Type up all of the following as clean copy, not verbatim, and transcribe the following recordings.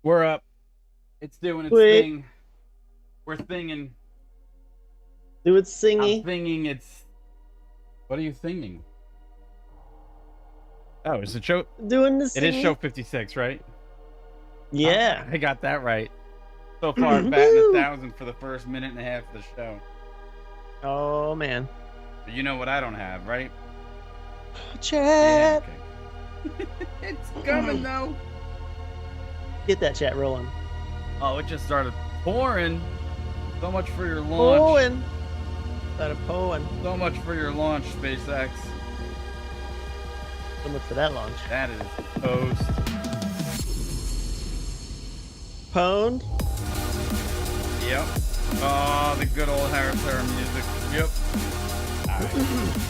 We're up. It's doing its Sweet. thing. We're thinging. Do it I'm singy. thinking it's. What are you thinking? Oh, is it show? Doing the It is singy. show 56, right? Yeah. I got that right. So far, I'm batting 1,000 for the first minute and a half of the show. Oh man. But you know what I don't have, right? Chat. Yeah, okay. It's coming though. Get that chat rolling. Oh, it just started pouring. So much for your launch. Poing. Started poing. So much for your launch, SpaceX. So much for that launch. That is toast. Pwned. Yep. Oh, the good old Harris Harris music. Yep. All right.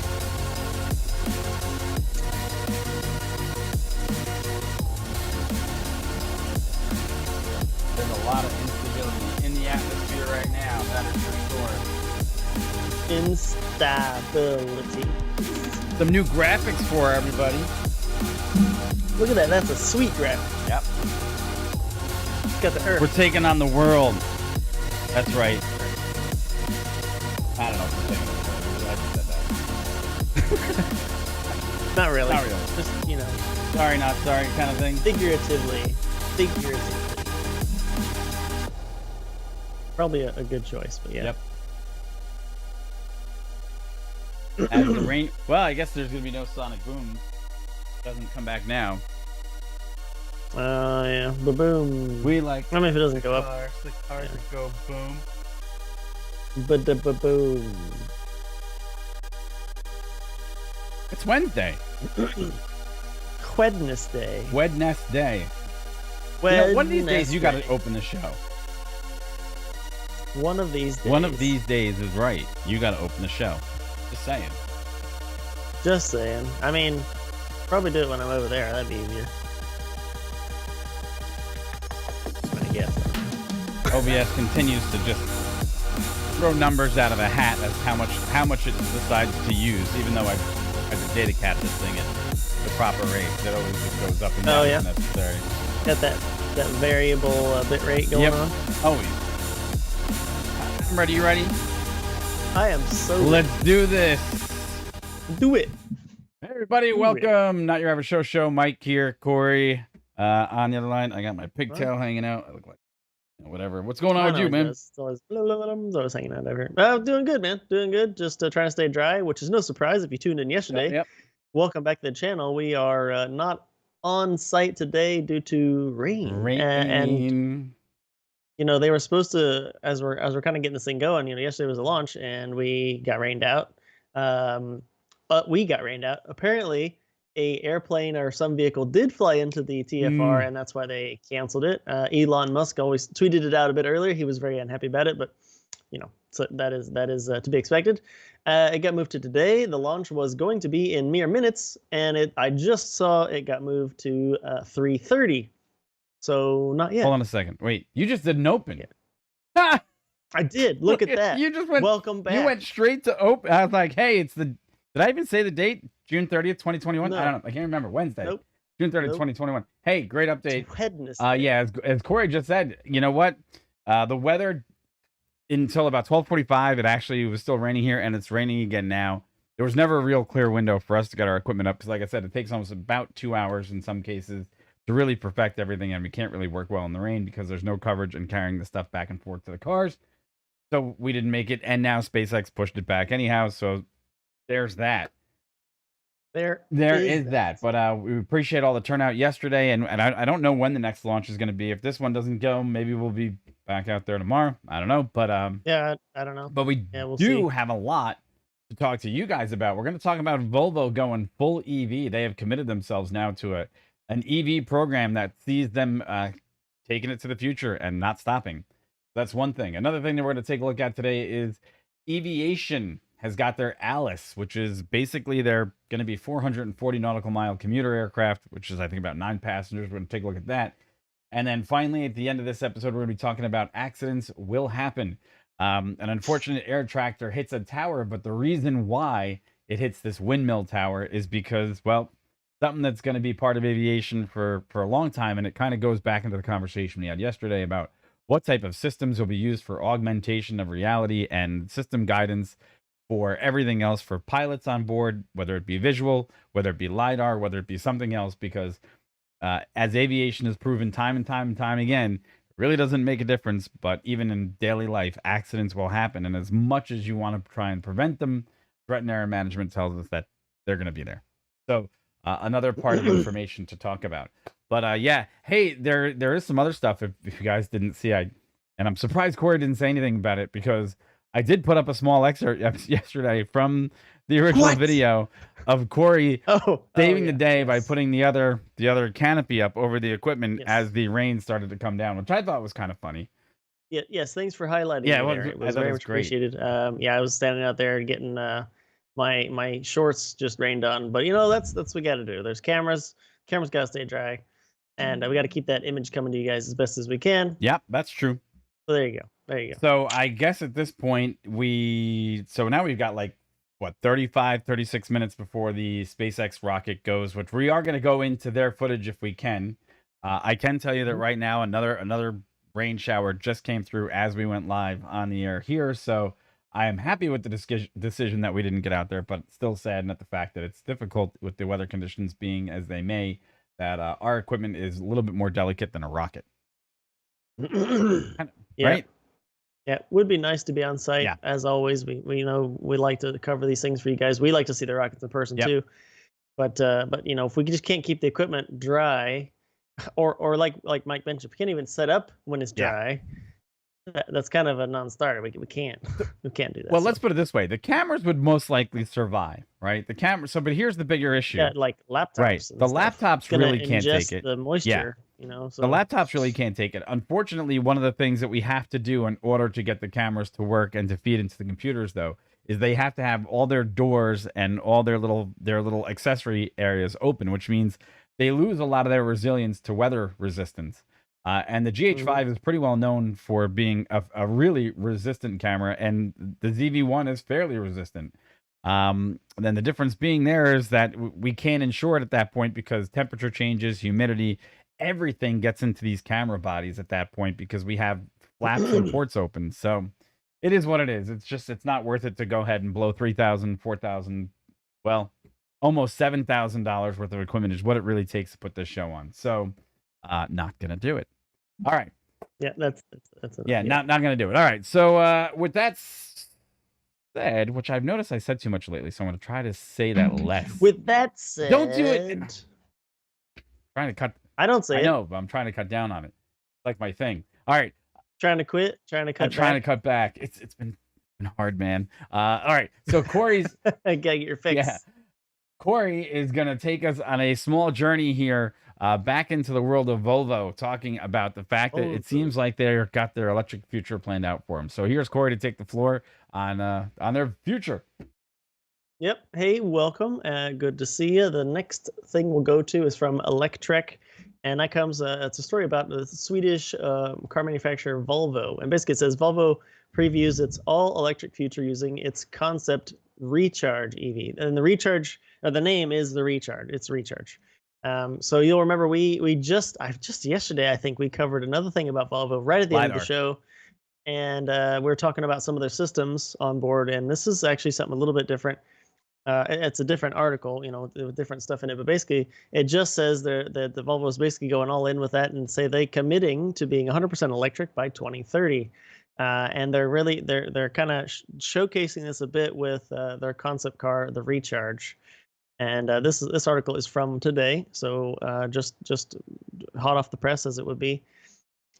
There's a lot of instability in the atmosphere right now. That is for sure. Instability. Some new graphics for everybody. Look at that. That's a sweet graphic. Yep. It's got the Earth. We're taking on the world. That's right. I don't know if we're taking on the world. I just said that. Not really. Not really. Just, you know. Sorry, not sorry kind of thing. Figuratively. Probably a good choice, but yeah. Yep. As the rain. Well, I guess there's gonna be no sonic boom. Doesn't come back now. Yeah. Ba-boom. We like. I mean, if it doesn't go up. The cars that go boom. Ba-da-ba-boom. It's Wednesday. Wednesday. Wednesday. You know, one of these days you got to open the show. One of these days. One of these days is right. You got to open the show. Just saying. Just saying. I mean, probably do it when I'm over there. That'd be easier. I guess. OBS continues to just throw numbers out of a hat as how much it decides to use, even though I to data cap this thing at the proper rate. That always just goes up and down. Oh, yeah. If necessary. Got that variable bit rate going on. Always. I'm ready. You ready? I am so. Let's do this. Do it. Hey everybody, welcome. Not Your Average Show. Mike here, Corey on the other line. I got my pigtail hanging out. I look like whatever. What's going on with you, man? It's always hanging out over here. Doing good, man. Doing good. Just trying to stay dry, which is no surprise if you tuned in yesterday. Yep. Welcome back to the channel. We are not on site today due to rain. And you know, they were supposed to, as we're kind of getting this thing going, you know, yesterday was a launch and we got rained out. But we got rained out. Apparently, a airplane or some vehicle did fly into the TFR, and that's why they canceled it. Elon Musk always tweeted it out a bit earlier. He was very unhappy about it, but you know, so that is to be expected. It got moved to today. The launch was going to be in mere minutes, and I just saw it got moved to 3:30. So not yet. Hold on a second. Wait, you just didn't open it. I did. Look at that. You just went. Welcome back. You went straight to open. I was like, hey, it's the. Did I even say the date? June 30th, 2021? No. I don't know. I can't remember. Wednesday. Nope. June 30th, Nope. 2021. Hey, great update. Wednesday. Yeah, as Corey just said, you know what? The weather until about 12:45, it actually was still raining here, and it's raining again now. There was never a real clear window for us to get our equipment up because, like I said, it takes almost about 2 hours in some cases to really perfect everything, and we can't really work well in the rain because there's no coverage and carrying the stuff back and forth to the cars. So we didn't make it, and now SpaceX pushed it back anyhow. So there's that. There is that. But we appreciate all the turnout yesterday, and I don't know when the next launch is going to be. If this one doesn't go, maybe we'll be back out there tomorrow. I don't know, but yeah, I don't know. But we'll do see. have a lot to talk to you guys about. We're going to talk about Volvo going full EV. They have committed themselves now to an EV program that sees them taking it to the future and not stopping. That's one thing. Another thing that we're going to take a look at today is Aviation has got their Alice, which is basically they're going to be 440 nautical mile commuter aircraft, which is I think about 9 passengers. We're going to take a look at that. And then finally, at the end of this episode, we're going to be talking about accidents will happen. An unfortunate air tractor hits a tower, but the reason why it hits this windmill tower is because, well, something that's going to be part of aviation for a long time, and it kind of goes back into the conversation we had yesterday about what type of systems will be used for augmentation of reality and system guidance for everything else for pilots on board, whether it be visual, whether it be lidar, whether it be something else, because as aviation has proven time and time and time again, it really doesn't make a difference. But even in daily life, accidents will happen, and as much as you want to try and prevent them, threat and error management tells us that they're going to be there. So another part of information to talk about. But yeah, hey, there is some other stuff. If you guys didn't see, and I'm surprised Corey didn't say anything about it, because I did put up a small excerpt yesterday from the original video of Corey saving the day by putting the other canopy up over the equipment as the rain started to come down, which I thought was kind of funny. Yeah, yes, thanks for highlighting it. It was very much appreciated. Yeah, I was standing out there getting my shorts just rained on, but that's what we got to do. There's cameras got to stay dry, and we got to keep that image coming to you guys as best as we can. Yep, that's true. So there you go. So I guess at this point now we've got like what 36 minutes before the SpaceX rocket goes, which we are going to go into their footage if we can. I can tell you that right now another rain shower just came through as we went live on the air here, so I am happy with the decision that we didn't get out there, but still saddened at the fact that it's difficult with the weather conditions being as they may, that our equipment is a little bit more delicate than a rocket. Right? Yeah, it would be nice to be on site. Yeah. As always, we like to cover these things for you guys. We like to see the rockets in person too. But if we just can't keep the equipment dry, or like Mike mentioned, we can't even set up when it's dry. That's kind of a non-starter. We can't do that. Well, let's put it this way: the cameras would most likely survive, right? The camera. So, but here's the bigger issue. Yeah, like laptops. Right. The laptops really can't take it. The moisture. So the laptops really can't take it. Unfortunately, one of the things that we have to do in order to get the cameras to work and to feed into the computers, though, is they have to have all their doors and all their little accessory areas open, which means they lose a lot of their resilience to weather resistance. And the GH5 is pretty well known for being a really resistant camera, and the ZV-1 is fairly resistant. Then the difference being there is that we can't insure it at that point because temperature changes, humidity, everything gets into these camera bodies at that point because we have flaps and ports open. So it is what it is. It's not worth it to go ahead and blow $3,000, $4,000, well, almost $7,000 worth of equipment is what it really takes to put this show on. So not gonna do it. All right. Yeah, that's not gonna do it. All right. So with that said, which I've noticed I said too much lately, so I'm gonna try to say that less. With that said, don't do it. Trying to cut. I don't say I know, but I'm trying to cut down on it. Like my thing. All right. Trying to quit. Trying to cut. Trying to cut back. It's been hard, man. All right. So Corey's. I gotta get your fix. Yeah. Corey is gonna take us on a small journey here. Back into the world of Volvo, talking about the fact that it seems like they've got their electric future planned out for them. So here's Corey to take the floor on their future. Yep. Hey, welcome. Good to see you. The next thing we'll go to is from Electrek, and that comes. It's a story about the Swedish car manufacturer Volvo, and basically it says Volvo previews its all-electric future using its concept Recharge EV, and the Recharge. The name is the Recharge. It's Recharge. So you'll remember just yesterday, I think we covered another thing about Volvo right at the end of the show. And we were talking about some of their systems on board. And this is actually something a little bit different. It's a different article, with different stuff in it. But basically, it just says that the Volvo is basically going all in with that and say they committing to being 100% electric by 2030. And they're kind of showcasing this a bit with their concept car, the Recharge. And this article is from today, so just hot off the press as it would be.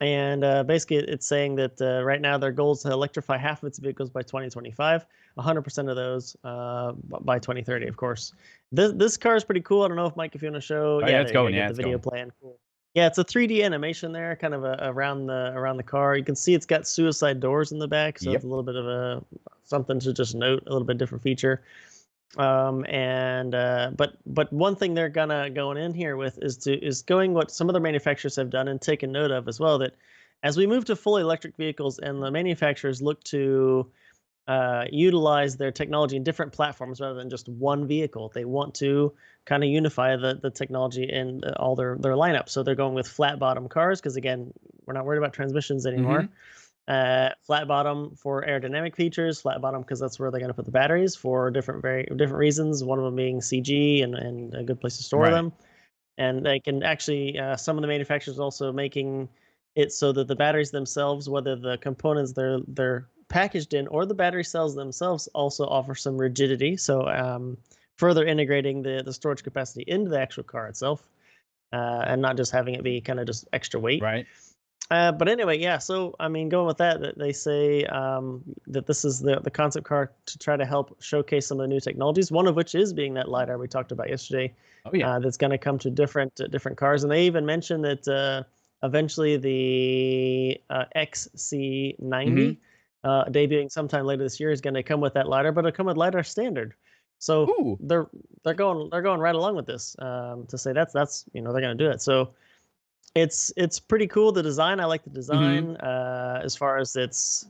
And basically, it's saying that right now their goal is to electrify half of its vehicles by 2025, 100% of those by 2030, of course. This car is pretty cool. I don't know if Mike, if you want to show. It's going. Yeah, the video playing. Cool. Yeah, it's a 3D animation there, kind of around the car. You can see it's got suicide doors in the back, so it's a little bit of something to just note, a little bit different feature. But one thing they're going in here with is going what some other manufacturers have done and taken note of as well, that as we move to fully electric vehicles and the manufacturers look to utilize their technology in different platforms rather than just one vehicle. They want to kind of unify the technology in all their lineup. So they're going with flat bottom cars because again, we're not worried about transmissions anymore. Flat bottom for aerodynamic features, flat bottom because that's where they're going to put the batteries for very different reasons. One of them being CG and a good place to store them. And they can actually some of the manufacturers also making it so that the batteries themselves, whether the components they're packaged in or the battery cells themselves, also offer some rigidity. So further integrating the storage capacity into the actual car itself, and not just having it be kind of just extra weight. Right. But anyway, yeah. So I mean, going with that, they say that this is the concept car to try to help showcase some of the new technologies. One of which is being that lidar we talked about yesterday. Oh yeah. That's going to come to different cars, and they even mentioned that eventually the XC90 debuting sometime later this year is going to come with that lidar, but it'll come with lidar standard. So Ooh. they're going right along with this to say that's they're going to do it. So it's pretty cool. The design, I like the design as far as its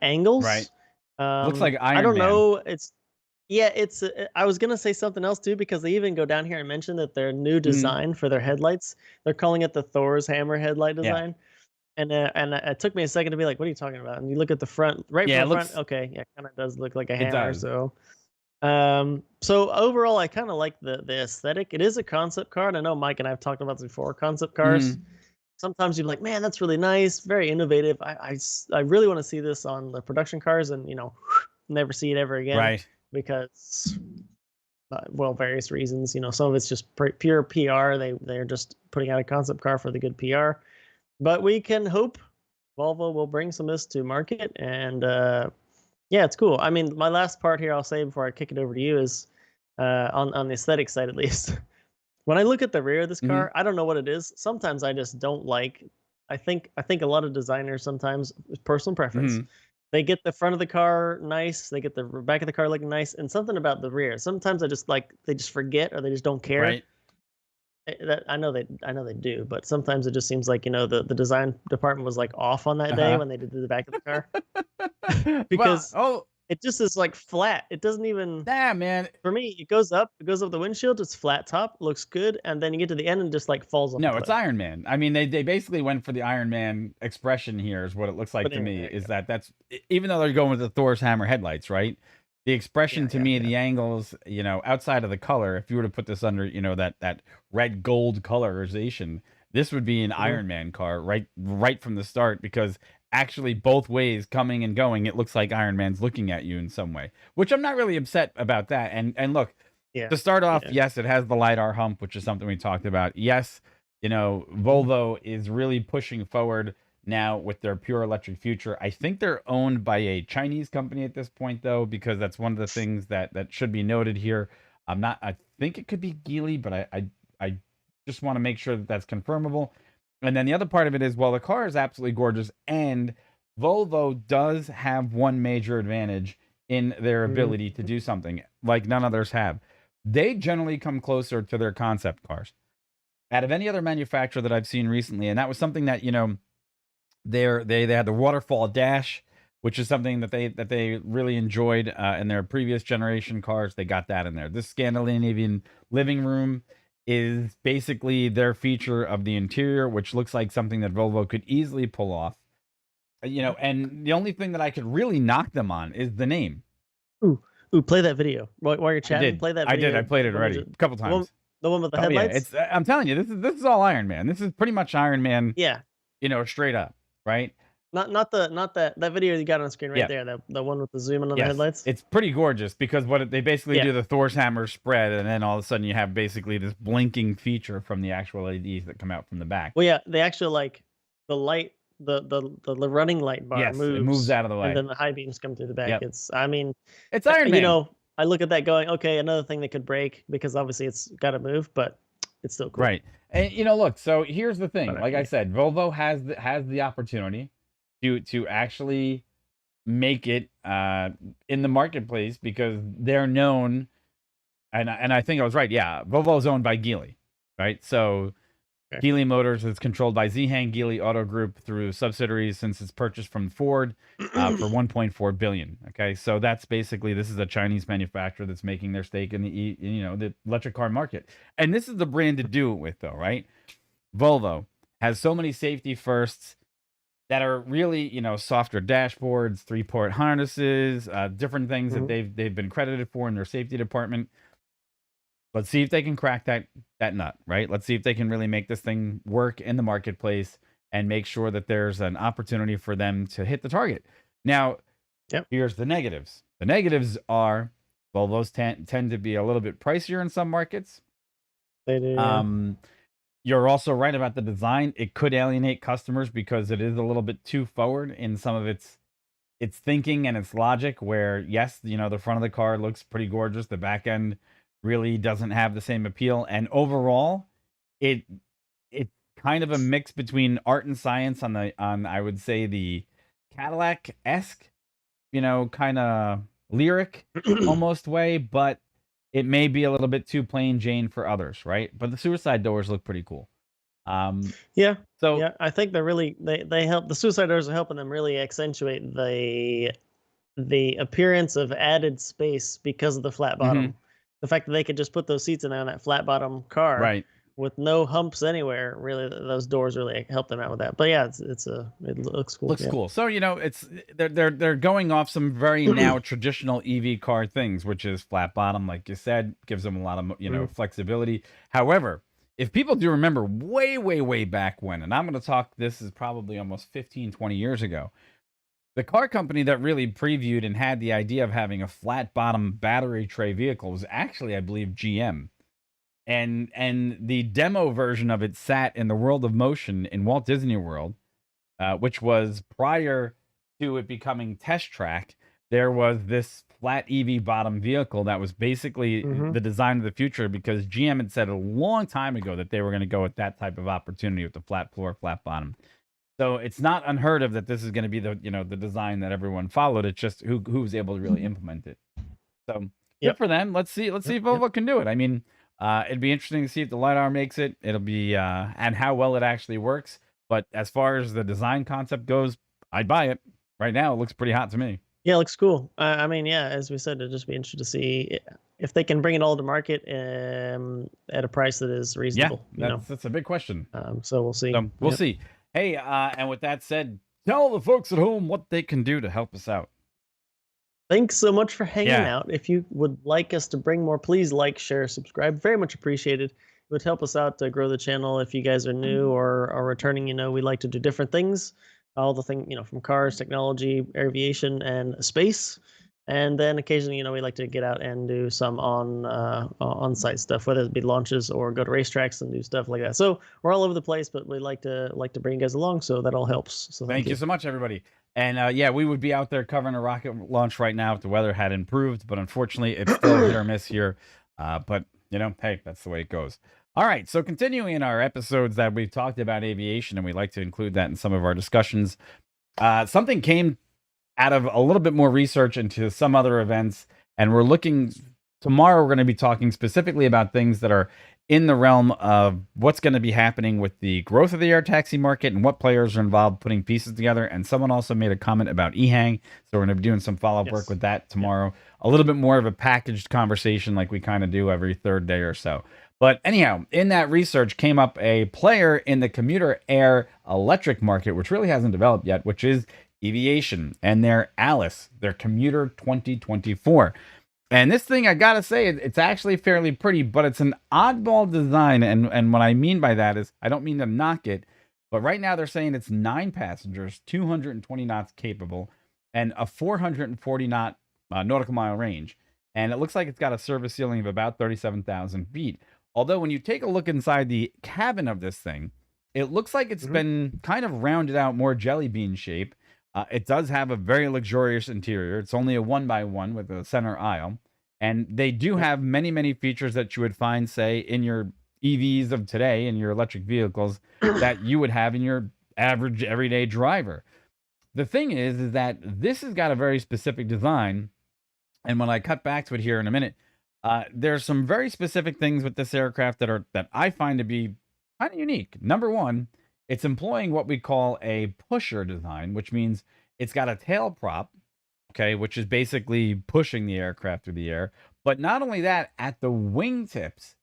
angles. Right. Looks like Iron I don't Man. know. It's I was gonna say something else too because they even go down here and mention that their new design for their headlights, they're calling it the Thor's hammer headlight design. And it took me a second to be like, what are you talking about? And you look at the front, right from the front. Okay, yeah, kind of does look like a hammer. Does. So overall, I kind of like the aesthetic. It is a concept car, and I know Mike and I have talked about this before. Concept cars. Sometimes you're like, man, that's really nice, very innovative. I really want to see this on the production cars, and never see it ever again. Right. Because, well, various reasons. Some of it's just pure PR. They're just putting out a concept car for the good PR. But we can hope Volvo will bring some of this to market, and yeah, it's cool. I mean, my last part here I'll say before I kick it over to you is on the aesthetic side at least. When I look at the rear of this car, I don't know what it is. Sometimes I just don't like. I think a lot of designers sometimes it's personal preference. They get the front of the car nice, they get the back of the car looking nice, and something about the rear. Sometimes I just they just forget or they just don't care. Right. That I know they do, but sometimes it just seems like the design department was like off on that day when they did the back of the car. Because it just is like flat. It doesn't even. Nah, man. For me, it goes up the windshield. It's flat top, looks good, and then you get to the end and just like falls off. No, it's Iron Man. I mean, they basically went for the Iron Man expression here. Is what it looks like to me. Is that's even though they're going with the Thor's hammer headlights, right? The expression to me, the angles, outside of the color. If you were to put this under, that red gold colorization, this would be an Iron Man car right from the start because actually both ways coming and going, it looks like Iron Man's looking at you in some way, which I'm not really upset about that. And look, to start off, yes, it has the LiDAR hump, which is something we talked about. Yes, Volvo is really pushing forward now with their pure electric future. I think they're owned by a Chinese company at this point, though, because that's one of the things that should be noted here. I think it could be Geely, but I just want to make sure that that's confirmable. And then the other part of it is, well, the car is absolutely gorgeous, and Volvo does have one major advantage in their ability to do something like none others have. They generally come closer to their concept cars out of any other manufacturer that I've seen recently, and that was something that they had the waterfall dash, which is something that they really enjoyed in their previous generation cars. They got that in there. This Scandinavian living room is basically their feature of the interior, which looks like something that Volvo could easily pull off. And the only thing that I could really knock them on is the name. Ooh, play that video while you're chatting. Play that video. I played it already a couple times. The one with the headlights. Yeah, I'm telling you, this is all Iron Man. This is pretty much Iron Man. Yeah. Straight up, right? Not that video you got on screen right there. The one with the zoom in on the headlights. It's pretty gorgeous because they basically do the Thor's hammer spread, and then all of a sudden you have basically this blinking feature from the actual LEDs that come out from the back. Well, yeah, they actually the light, the running light bar moves. It moves out of the way, and then the high beams come through the back. It's Iron Man. I look at that going, okay, another thing that could break because obviously it's got to move, but it's still cool. Right. And look, so here's the thing. Like I said, Volvo has the opportunity to actually make it in the marketplace because they're known, and I think I was right. Yeah, Volvo is owned by Geely, right? So Okay. Geely Motors is controlled by Zhang Geely Auto Group through subsidiaries since its purchase from Ford for 1.4 billion. Okay, so that's basically, this is a Chinese manufacturer that's making their stake in the electric car market, and this is the brand to do it with, though, right? Volvo has so many safety firsts that are really, softer dashboards, 3-port harnesses, different things that Mhm. they've been credited for in their safety department. Let's see if they can crack that nut, right? Let's see if they can really make this thing work in the marketplace and make sure that there's an opportunity for them to hit the target. Now, Yep. here's the negatives. The negatives are, well, those tend to be a little bit pricier in some markets. They do. Yeah. You're also right about the design. It could alienate customers because it is a little bit too forward in some of its thinking and its logic, where yes, the front of the car looks pretty gorgeous. The back end really doesn't have the same appeal. And overall, it it's kind of a mix between art and science on I would say the Cadillac-esque, kind of lyric almost way, but it may be a little bit too plain Jane for others, right? But the suicide doors look pretty cool. Um, Yeah. so Yeah. I think they're really they help, the suicide doors are helping them really accentuate the appearance of added space because of the flat mhm, bottom. The fact that they could just put those seats in on that flat bottom car right. with no humps anywhere, really, those doors really help them out with that. But yeah, it looks cool. Looks Yeah. cool. So, it's they're going off some very now traditional EV car things, which is flat bottom, like you said, gives them a lot of, Mhm. flexibility. However, if people do remember way, way, way back when, and I'm going to talk, this is probably almost 15, 20 years ago, the car company that really previewed and had the idea of having a flat bottom battery tray vehicle was actually, I believe, GM. And the demo version of it sat in the World of Motion in Walt Disney World, which was prior to it becoming Test Track. There was this flat EV bottom vehicle that was basically Mhm. the design of the future, because GM had said a long time ago that they were going to go with that type of opportunity with the flat floor, flat bottom. So it's not unheard of that this is going to be the design that everyone followed. It's just who was able to really implement it. So good Yep. for them. Let's see Yep. if Yep. Volvo can do it. I mean, it'd be interesting to see if the lidar makes it. It'll be and how well it actually works. But as far as the design concept goes, I'd buy it. Right now, it looks pretty hot to me. Yeah, it looks cool. I mean, yeah, as we said, it'd just be interesting to see if they can bring it all to market at a price that is Yeah, reasonable. that's a big question. So we'll see. So we'll Yep. see. Hey, and with that said, tell the folks at home what they can do to help us out. Thanks so much for hanging Yeah. out. If you would like us to bring more, please like, share, subscribe. Very much appreciated. It would help us out to grow the channel. If you guys are new or are returning, we like to do different things. All the thing, from cars, technology, aviation, and space. And then occasionally, we like to get out and do some on-site stuff, whether it be launches or go to racetracks and do stuff like that. So we're all over the place, but we like to bring you guys along, so that all helps. So thank Thank you you. so much, everybody. And yeah, we would be out there covering a rocket launch right now if the weather had improved, but unfortunately, it's still hit or miss here. But hey, that's the way it goes. All right, so continuing in our episodes that we've talked about aviation, and we like to include that in some of our discussions. Something came out of a little bit more research into some other events, and we're looking tomorrow. We're going to be talking specifically about things that are in the realm of what's going to be happening with the growth of the air taxi market and what players are involved putting pieces together. And someone also made a comment about EHang, so we're going to be doing some follow-up work Yes. with that tomorrow. A little bit more of a packaged conversation like we kind of do every third day or so. But anyhow, in that research came up a player in the commuter air electric market, which really hasn't developed yet, which is Eviation and their Alice, their commuter 2024. And this thing, I gotta say, it's actually fairly pretty, but it's an oddball design. And what I mean by that is, I don't mean to knock it, but right now they're saying it's 9 passengers, 220 knots capable, and a 440 knot nautical mile range. And it looks like it's got a service ceiling of about 37,000 feet. Although when you take a look inside the cabin of this thing, it looks like it's Mhm. been kind of rounded out, more jelly bean shape. It does have a very luxurious interior. It's only a 1x1 with a center aisle. And they do Yep. have many, many features that you would find, say, in your EVs of today, in your electric vehicles, that you would have in your average everyday driver. The thing is that this has got a very specific design. And when I cut back to it here in a minute, there's some very specific things with this aircraft that I find to be kind of unique. Number one, it's employing what we call a pusher design, which means it's got a tail prop, okay, which is basically pushing the aircraft through the air. But not only that, at the wingtips,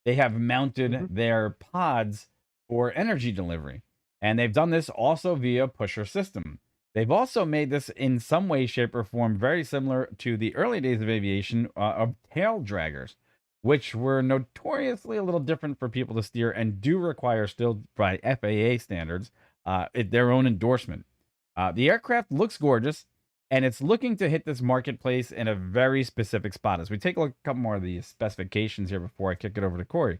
they have mounted Hmm. their pods for energy delivery. And they've done this also via pusher system. They've also made this in some way, shape, or form very similar to the early days of aviation of tail draggers, which were notoriously a little different for people to steer and do require still by FAA standards their own endorsement. The aircraft looks gorgeous, and it's looking to hit this marketplace in a very specific spot. As we take a look at a couple more of the specifications here before I kick it over to Corey.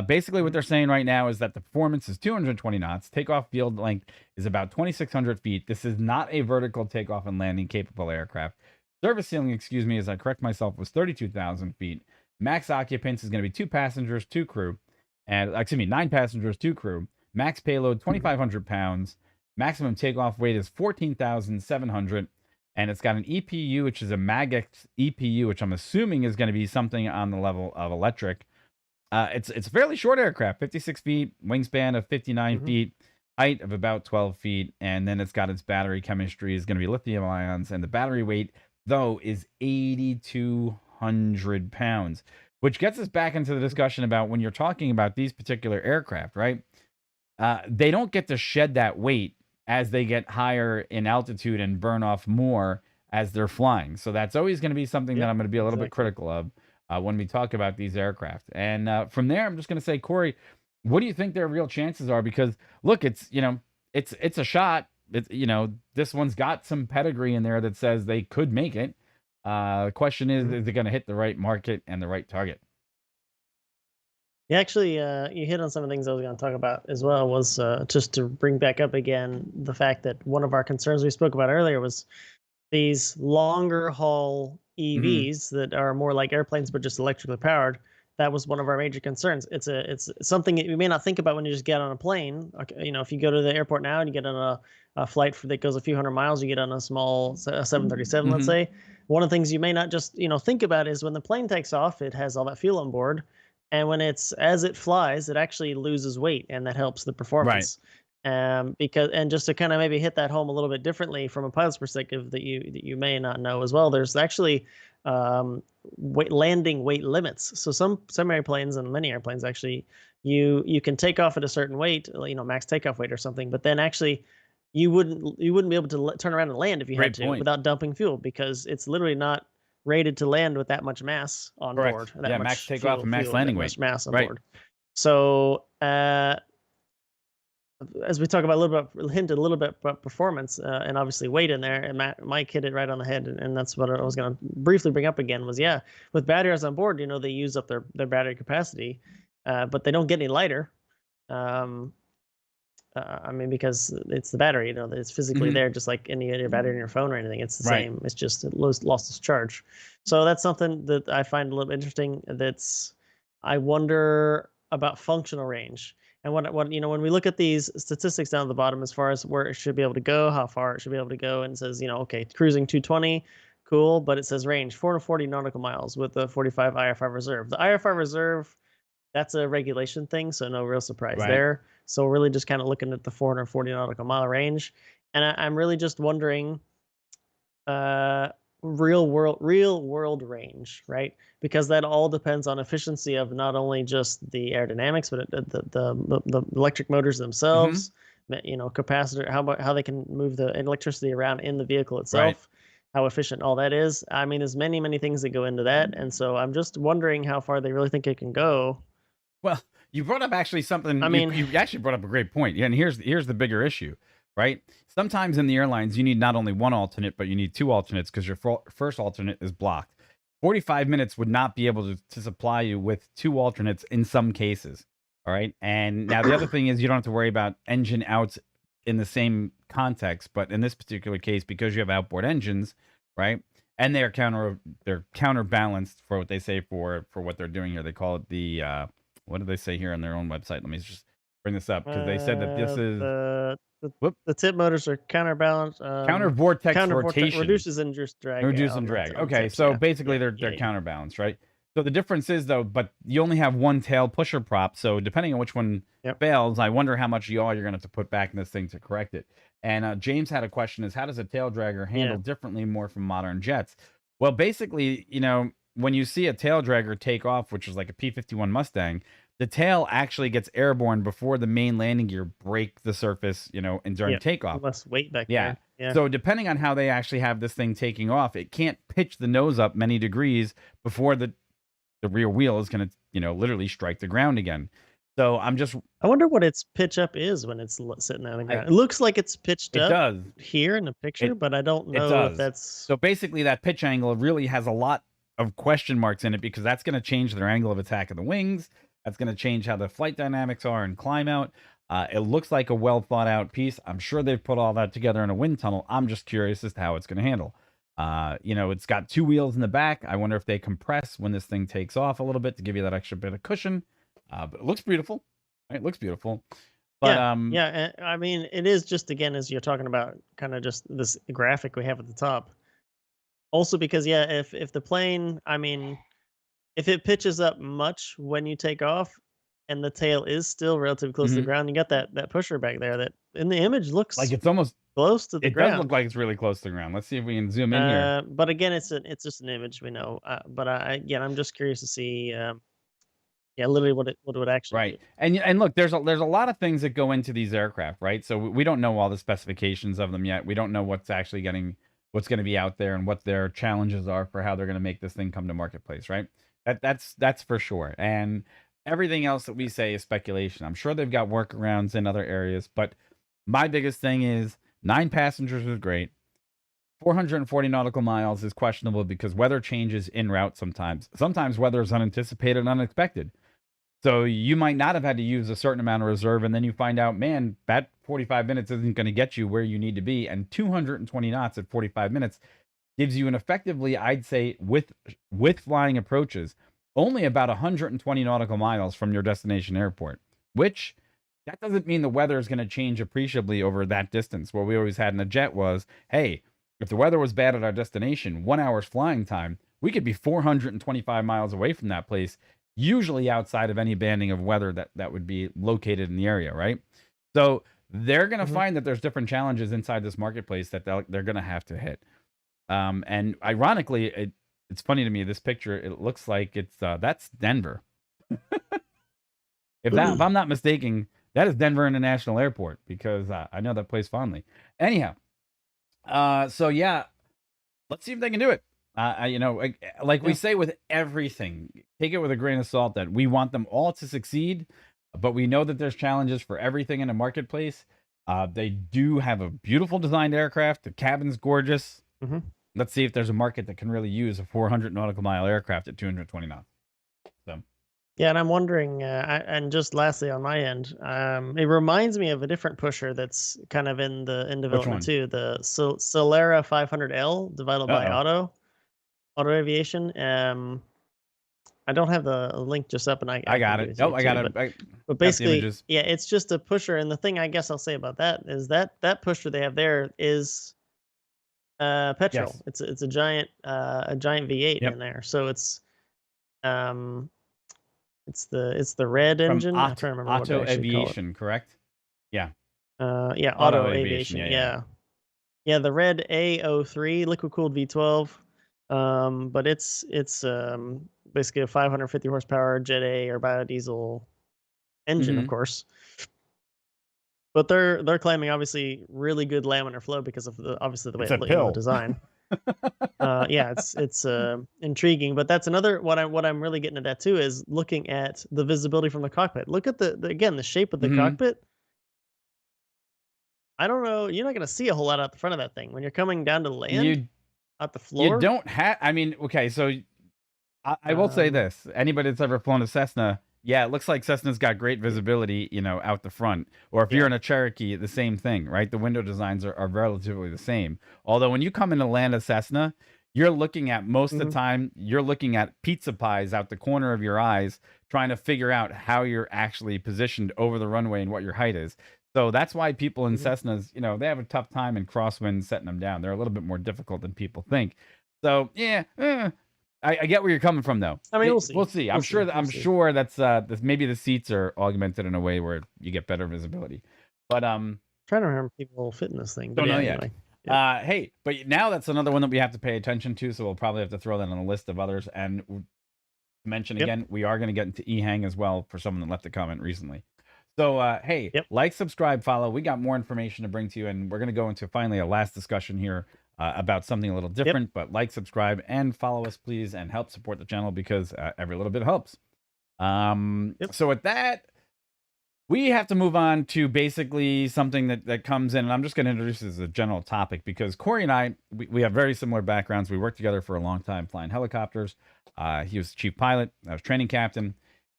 Basically, what Hmm. they're saying right now is that the performance is 220 knots. Takeoff field length is about 2,600 feet. This is not a vertical takeoff and landing capable aircraft. Service ceiling, excuse me, as I correct myself, was 32,000 feet. Max occupants is going to be 2 passengers, 2 crew, and excuse me, 9 passengers, 2 crew. Max payload 2,500 pounds. Maximum takeoff weight is 14,700, and it's got an EPU, which is a MagX EPU, which I'm assuming is going to be something on the level of electric. It's a fairly short aircraft, 56 feet, wingspan of 59 Hmm. feet, height of about 12 feet, and then it's got its battery chemistry is going to be lithium ions, and the battery weight though is 8,200 pounds, which gets us back into the discussion about when you're talking about these particular aircraft, right? They don't get to shed that weight as they get higher in altitude and burn off more as they're flying. So that's always going to be something that Yep, I'm going to be a little bit exactly. critical of when we talk about these aircraft. And from there, I'm just going to say, Corey, what do you think their real chances are? Because look, it's a shot. It's this one's got some pedigree in there that says they could make it. The question is it going to hit the right market and the right target? Yeah, actually, you hit on some of the things I was going to talk about as well. Was just to bring back up again the fact that one of our concerns we spoke about earlier was these longer haul Hmm. EVs that are more like airplanes but just electrically powered. That was one of our major concerns. It's something that you may not think about when you just get on a plane. Okay, if you go to the airport now and you get on a flight that goes a few hundred miles, you get on a small 737, let's Hmm. say. One of the things you may not just think about is when the plane takes off, it has all that fuel on board, and when as it flies, it actually loses weight, and that helps the Right. performance. Because and just to kind of maybe hit that home a little bit differently from a pilot's perspective that you may not know as well, there's actually landing weight limits. So some airplanes and many airplanes actually, you can take off at a certain weight, max takeoff weight or something, but then actually you wouldn't be able to turn around and land if you had Great to point. without dumping fuel, because it's literally not rated to land with that much mass on Correct. board, that Yeah, max much takeoff and max that landing weight. much mass on Right. board. So as we talk about a little bit, hinted a little bit about performance, and obviously weight in there, and Mike hit it right on the head, and that's what I was going to briefly bring up again. Was, yeah, with batteries on board, they use up their battery capacity, but they don't get any lighter. Um, I mean, because it's the battery, it's physically Hmm. there, just like any other battery in your phone or anything. It's the Right. same. It's just it lost its charge. So that's something that I find a little interesting. I wonder about functional range. And what when we look at these statistics down at the bottom as far as where it should be able to go, how far it should be able to go, and it says, okay, cruising 220, cool, but it says range 440 nautical miles with the 45 IR5 reserve. The IR5 reserve, that's a regulation thing, so no real surprise Right. there. So we're really just kind of looking at the 440 nautical mile range, and I'm really just wondering, uh, real world range, right? Because that all depends on efficiency of not only just the aerodynamics, but the electric motors Hmm. themselves, capacitor, how they can move the electricity around in the vehicle Right. itself, how efficient all that is. I mean, there's many things that go into that, and so I'm just wondering how far they really think it can go. Well, you brought up actually something. I You mean, you actually brought up a great point. Yeah, and here's the bigger issue, right? Sometimes in the airlines, you need not only one alternate, but you need two alternates because your first alternate is blocked. 45 minutes would not be able to supply you with two alternates in some cases. All right. And now the other thing is you don't have to worry about engine outs in the same context, but in this particular case, because you have outboard engines, right? And they're counterbalanced for what they say for what they're doing here. They call it the what do they say here on their own website? Let me just bring this up because they said that this is the whoop, the tip motors are counterbalance. counter vortex Counter vortex rotation reduces induced drag. Yeah, reduce and drag. on the Okay, tips. so Yeah, basically yeah, they're yeah, yeah. counterbalanced, right? So the difference is though, but you only have one tail pusher prop. So depending on which one Yep. fails, I wonder how much yaw you're going to have to put back in this thing to correct it. And James had a question: is how does a tail dragger handle differently more from modern jets? Well, basically, when you see a tail dragger take off, which is like a P-51 Mustang, the tail actually gets airborne before the main landing gear break the surface, and during takeoff. Less weight back Yeah. there. Yeah. So depending on how they actually have this thing taking off, it can't pitch the nose up many degrees before the rear wheel is going to, literally strike the ground again. So I wonder what its pitch up is when it's sitting on the ground. It looks like it's pitched it up does. here in the picture, but I don't It know if does. that's So basically that pitch angle really has a lot of question marks in it because that's going to change their angle of attack of the wings. That's going to change how the flight dynamics are and climb out. It looks like a well thought out piece. I'm sure they've put all that together in a wind tunnel. I'm just curious as to how it's going to handle. It's got two wheels in the back. I wonder if they compress when this thing takes off a little bit to give you that extra bit of cushion. But it looks beautiful. Right? It looks beautiful. But yeah. I mean, it is just, again, as you're talking about, kind of just this graphic we have at the top. Also because, if the plane, I mean, if it pitches up much when you take off and the tail is still relatively close to the ground, you got that pusher back there that in the image looks like it's almost close to the it ground. does look like it's really close to the ground. Let's see if we can zoom in here. But again, it's just an image, we know. But I'm just curious to see, literally what it would actually do. And look, there's a lot of things that go into these aircraft, right? So we don't know all the specifications of them yet. We don't know what's going to be out there and what their challenges are for how they're going to make this thing come to marketplace, right? That's for sure. And everything else that we say is speculation. I'm sure they've got workarounds in other areas, but my biggest thing is 9 passengers is great. 440 nautical miles is questionable because weather changes en route sometimes. Sometimes weather is unanticipated and unexpected. So you might not have had to use a certain amount of reserve, and then you find out, man, that 45 minutes isn't going to get you where you need to be. And 220 knots at 45 minutes gives you an effectively, I'd say, with flying approaches, only about 120 nautical miles from your destination airport, which that doesn't mean the weather is going to change appreciably over that distance. What we always had in a jet was, hey, if the weather was bad at our destination, 1 hour's flying time, we could be 425 miles away from that place, usually outside of any banding of weather that would be located in the area, right? So they're going to find that there's different challenges inside this marketplace that they're going to have to hit. And ironically, it's funny to me, this picture, it looks like that's Denver. If I'm not mistaken, that is Denver International Airport, because I know that place fondly. Anyhow, so yeah, let's see if they can do it. Like we say with everything, take it with a grain of salt that we want them all to succeed, but we know that there's challenges for everything in the marketplace. They do have a beautiful designed aircraft. The cabin's gorgeous. Let's see if there's a market that can really use a 400 nautical mile aircraft at 220 knots. So. Yeah, and I'm wondering, and just lastly on my end, it reminds me of a different pusher that's kind of in development too. The Solera 500L, developed by Auto Aviation. I don't have the link just up, and I got it. Oh, I got it. But basically, yeah, it's just a pusher. And the thing I guess I'll say about that is that pusher they have there is petrol. Yes. It's a giant V8 in there. So it's the red engine. I'm trying to remember Auto what they Aviation, correct? Yeah. Auto Aviation. Yeah. The red A03 liquid cooled V12. But it's basically a 550 horsepower Jet A or biodiesel engine, of course. But they're claiming obviously really good laminar flow because of the way the design. It's intriguing, but that's another what I'm really getting at that too is looking at the visibility from the cockpit. Look at the shape of the cockpit. I don't know, you're not going to see a whole lot out the front of that thing when you're coming down to land. At the floor? You don't have, I mean, okay, so I will say this. Anybody that's ever flown a Cessna, yeah, it looks like Cessna's got great visibility, out the front. Or if you're in a Cherokee, the same thing, right? The window designs are relatively the same. Although when you come in to land a Cessna, you're looking at, most of the time, you're looking at pizza pies out the corner of your eyes, trying to figure out how you're actually positioned over the runway and what your height is. So that's why people in Cessnas, they have a tough time in crosswind setting them down. They're a little bit more difficult than people think. So, yeah, I get where you're coming from, though. I mean, we'll see. We'll see. I'm sure. I'm see. sure that's maybe the seats are augmented in a way where you get better visibility. But Trying to remember people fit in this thing. But don't know yeah, yet. anyway. Yeah. Hey, but now that's another one that we have to pay attention to. So we'll probably have to throw that on the list of others. And to mention again, we are going to get into e-hang as well for someone that left a comment recently. So hey, like, subscribe, follow. We got more information to bring to you, and we're going to go into finally a last discussion here about something a little different. But like, subscribe, and follow us, please, and help support the channel, because every little bit helps. So with that, we have to move on to basically something that comes in, and I'm just going to introduce this as a general topic, because Corey and I, we have very similar backgrounds. We worked together for a long time flying helicopters. He was chief pilot. I was training captain.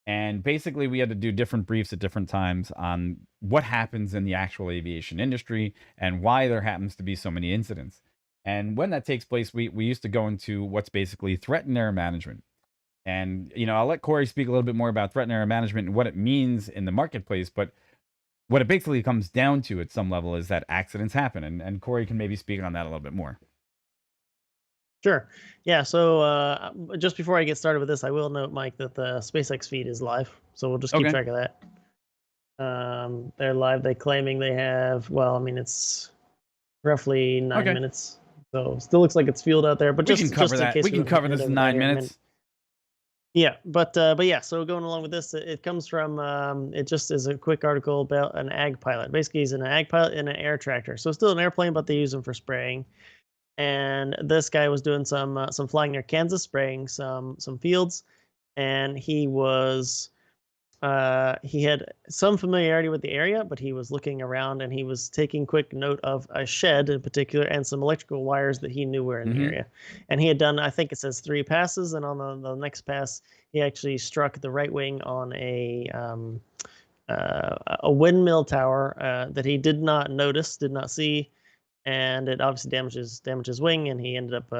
And basically, we had to do different briefs at different times on what happens in the actual aviation industry and why there happens to be so many incidents. And when that takes place, we used to go into what's basically threat and error management. And, I'll let Corey speak a little bit more about threat and error management and what it means in the marketplace. But what it basically comes down to at some level is that accidents happen. And Corey can maybe speak on that a little bit more. Sure. Yeah. So just before I get started with this, I will note, Mike, that the SpaceX feed is live. So we'll just keep track of that. They're live. They're claiming they have, well, I mean, it's roughly 9 minutes. So still looks like it's fueled out there. But we can cover that. We can cover this in 9 minutes. Yeah, but yeah, so going along with this, it comes from, it just is a quick article about an ag pilot. Basically, he's an ag pilot in an air tractor. So still an airplane, but they use him for spraying. And this guy was doing some flying near Kansas, spraying some fields, and he was he had some familiarity with the area, but he was looking around and he was taking quick note of a shed in particular and some electrical wires that he knew were in the area. And he had done, I think it says 3 passes, and on the next pass, he actually struck the right wing on a windmill tower that he did not notice, did not see. And it obviously damages wing, and he ended up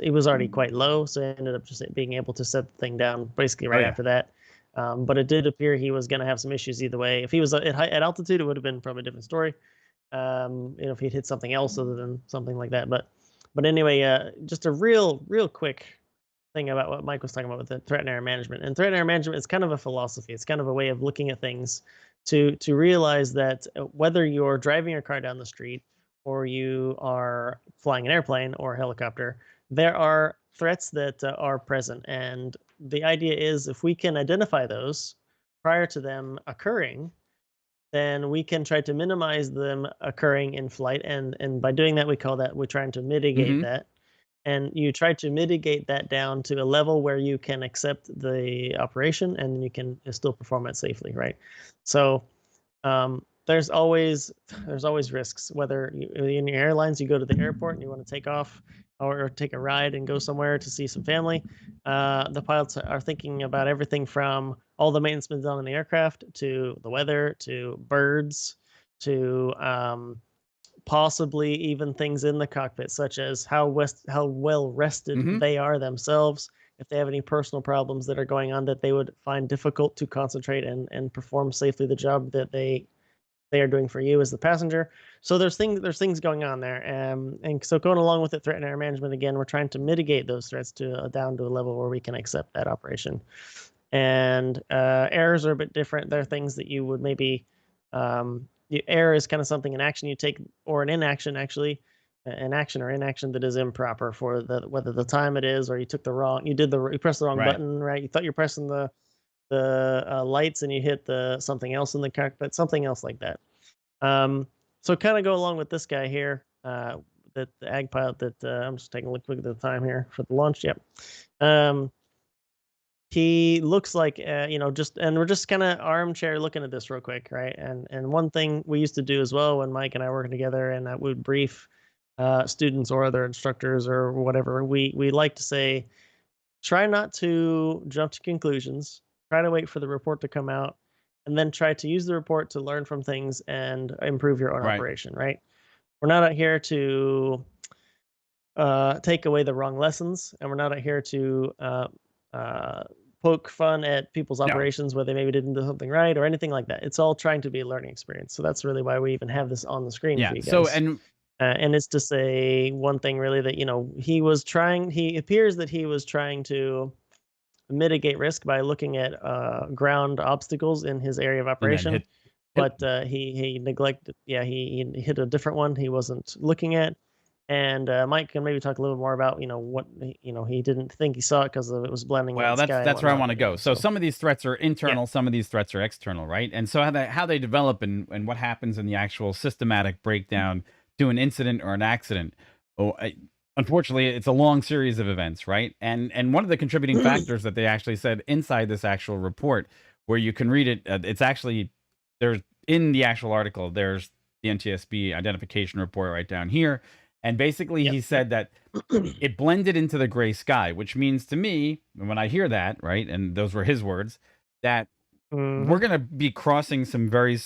he was already quite low, so he ended up just being able to set the thing down basically right after that. But it did appear he was going to have some issues either way. If he was at altitude, it would have been probably a different story. If he'd hit something else other than something like that. But anyway, just a real quick thing about what Mike was talking about with the threat and error management. And threat and error management is kind of a philosophy. It's kind of a way of looking at things to realize that whether you're driving your car down the street or you are flying an airplane or a helicopter, there are threats that are present. And the idea is, if we can identify those prior to them occurring, then we can try to minimize them occurring in flight. And by doing that, we're trying to mitigate that. And you try to mitigate that down to a level where you can accept the operation and you can still perform it safely, right? So there's always risks. Whether in your airlines, you go to the airport and you want to take off or take a ride and go somewhere to see some family, the pilots are thinking about everything from all the maintenance been done on the aircraft to the weather to birds to possibly even things in the cockpit, such as how well rested they are themselves, if they have any personal problems that are going on that they would find difficult to concentrate and perform safely the job that they are doing for you as the passenger. So there's things going on there, and so going along with it, threat and error management, again, we're trying to mitigate those threats down to a level where we can accept that operation. And errors are a bit different. They're things that you would maybe error is kind of something, an action you take, or an inaction, actually, an action or inaction that is improper for whether the time it is, or you pressed the wrong button, right? You thought you're pressing the lights and you hit something else in the cockpit, something else like that. So kind of go along with this guy here, that the ag pilot that I'm just taking a look at the time here for the launch. Yep. He looks like and we're just kind of armchair looking at this real quick, right? And one thing we used to do as well when Mike and I were working together, and that would brief students or other instructors or whatever, we like to say, try not to jump to conclusions. Try to wait for the report to come out, and then try to use the report to learn from things and improve your own operation, right? We're not out here to take away the wrong lessons, and we're not out here to poke fun at people's operations where they maybe didn't do something right or anything like that. It's all trying to be a learning experience. So that's really why we even have this on the screen for you guys. So, and And it's to say one thing really that, he appears that he was trying to mitigate risk by looking at ground obstacles in his area of And then operation. hit. But he neglected, yeah, he hit a different one he wasn't looking at. And Mike can maybe talk a little more about, what, he didn't think he saw it because it was blending in Well, the sky and that's where I want whatnot, to go. So some of these threats are yeah. internal, some of these threats are external, right? And so how they develop and what happens in the actual systematic breakdown to an incident or an accident. Oh, unfortunately, it's a long series of events, right? And one of the contributing factors that they actually said inside this actual report, where you can read it, it's actually there's in the actual article. There's the NTSB identification report right down here, and basically he said that it blended into the gray sky, which means to me, when I hear that, right, and those were his words, that we're going to be crossing some very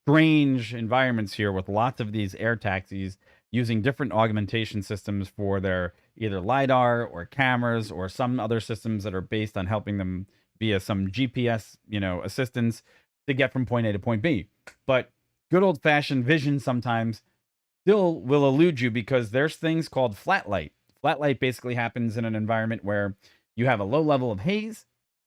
strange environments here with lots of these air taxis using different augmentation systems for their either LiDAR or cameras or some other systems that are based on helping them via some GPS, assistance to get from point A to point B. But good old fashioned vision sometimes still will elude you because there's things called flat light. Flat light basically happens in an environment where you have a low level of haze,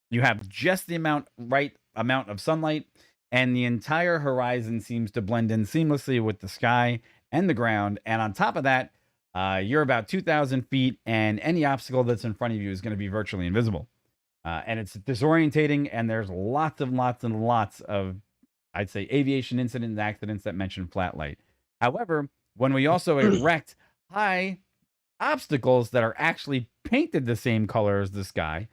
you have just the right amount of sunlight, and the entire horizon seems to blend in seamlessly with the sky and the ground. And on top of that, you're about 2,000 feet, and any obstacle that's in front of you is going to be virtually invisible. And it's disorientating, and there's lots and lots of, I'd say, aviation incidents and accidents that mention flat light. However, when we also erect high obstacles that are actually painted the same color as the sky,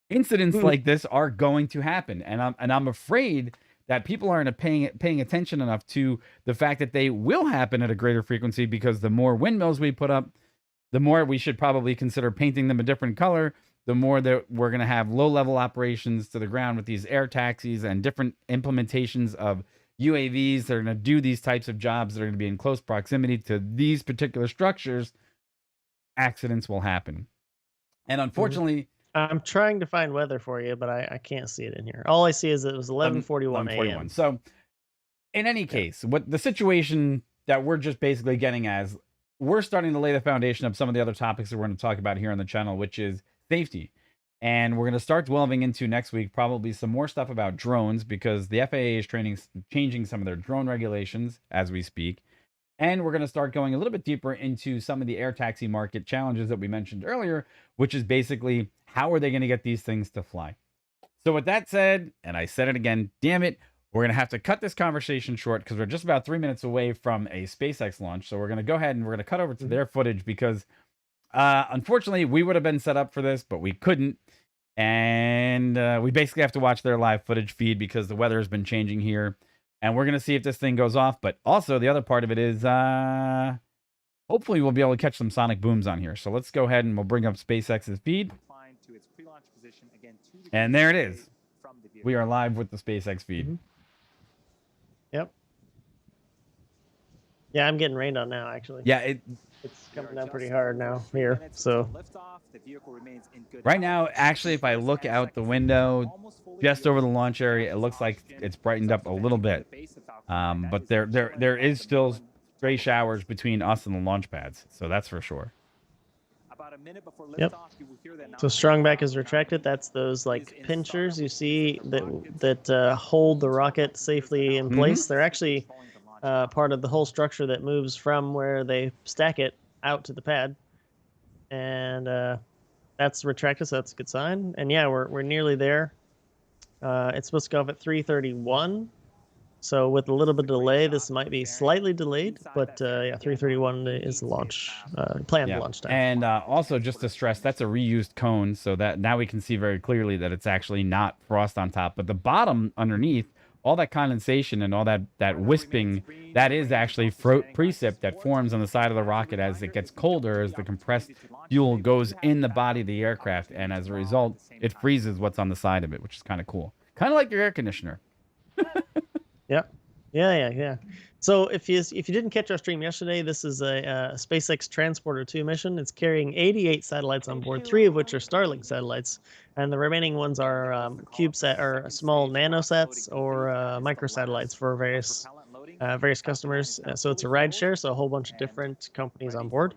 incidents like this are going to happen. And I'm afraid that people aren't paying attention enough to the fact that they will happen at a greater frequency, because the more windmills we put up, the more we should probably consider painting them a different color, the more that we're going to have low-level operations to the ground with these air taxis and different implementations of UAVs that are going to do these types of jobs that are going to be in close proximity to these particular structures. Accidents will happen. And unfortunately, I'm trying to find weather for you, but I can't see it in here. All I see is it was 11:41 a.m. So in any case, what the situation that we're just basically getting as, we're starting to lay the foundation of some of the other topics that we're going to talk about here on the channel, which is safety. And we're going to start delving into next week probably some more stuff about drones, because the FAA is changing some of their drone regulations as we speak. And we're going to start going a little bit deeper into some of the air taxi market challenges that we mentioned earlier, which is basically how are they going to get these things to fly? So with that said, and I said it again, damn it, we're going to have to cut this conversation short because we're just about 3 minutes away from a SpaceX launch. So we're going to go ahead and we're going to cut over to their footage, because unfortunately we would have been set up for this, but we couldn't. And we basically have to watch their live footage feed because the weather has been changing here. And we're going to see if this thing goes off. But also the other part of it is hopefully we'll be able to catch some sonic booms on here. So let's go ahead and we'll bring up SpaceX's feed. And there it is. We are live with the SpaceX feed. Yep. Yeah, I'm getting rained on now, actually. Yeah, it's coming down pretty hard now here. So right now, actually, if I look out the window just over the launch area, it looks like it's brightened up a little bit. But there is still stray showers between us and the launch pads. So that's for sure. Yep. So strong back is retracted. That's those like pinchers you see that hold the rocket safely in place. They're actually part of the whole structure that moves from where they stack it out to the pad, and that's retracted. So that's a good sign. And yeah, we're nearly there. It's supposed to go off at 3:31. So with a little bit of delay, this might be slightly delayed, but yeah, 3:31 is the launch planned launch time. And also, just to stress, that's a reused cone, so that now we can see very clearly that it's actually not frost on top, but the bottom underneath, all that condensation and all that wisping, that is actually precip that forms on the side of the rocket as it gets colder, as the compressed fuel goes in the body of the aircraft, and as a result, it freezes what's on the side of it, which is kind of cool. Kind of like your air conditioner. Yep. Yeah. So if you didn't catch our stream yesterday, this is a SpaceX Transporter 2 mission. It's carrying 88 satellites on board, 3 of which are Starlink satellites, and the remaining ones are CubeSat or small nanosats or microsatellites for various various customers. So it's a rideshare, so a whole bunch of different companies on board.